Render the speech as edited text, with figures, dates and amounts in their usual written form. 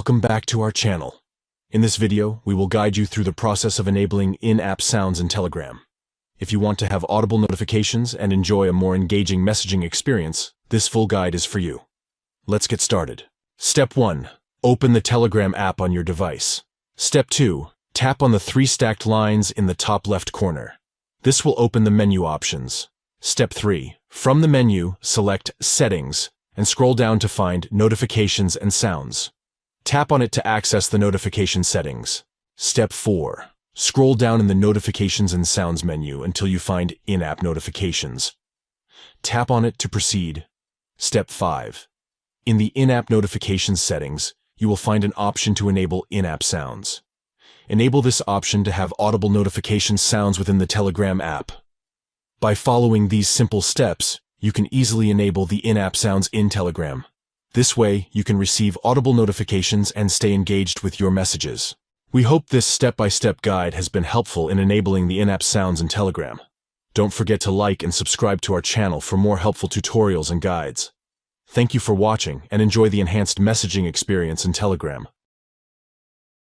Welcome back to our channel. In this video, we will guide you through the process of enabling in-app sounds in Telegram. If you want to have audible notifications and enjoy a more engaging messaging experience, this full guide is for you. Let's get started. Step 1. Open the Telegram app on your device. Step 2. Tap on the 3 stacked lines in the top left corner. This will open the menu options. Step 3. From the menu, select Settings and scroll down to find Notifications and Sounds. Tap on it to access the notification settings. Step 4. Scroll down in the Notifications and Sounds menu until you find In-App Notifications. Tap on it to proceed. Step 5. In the In-App Notifications settings, you will find an option to enable in-app sounds. Enable this option to have audible notification sounds within the Telegram app. By following these simple steps, you can easily enable the in-app sounds in Telegram. This way, you can receive audible notifications and stay engaged with your messages. We hope this step-by-step guide has been helpful in enabling the in-app sounds in Telegram. Don't forget to like and subscribe to our channel for more helpful tutorials and guides. Thank you for watching and enjoy the enhanced messaging experience in Telegram.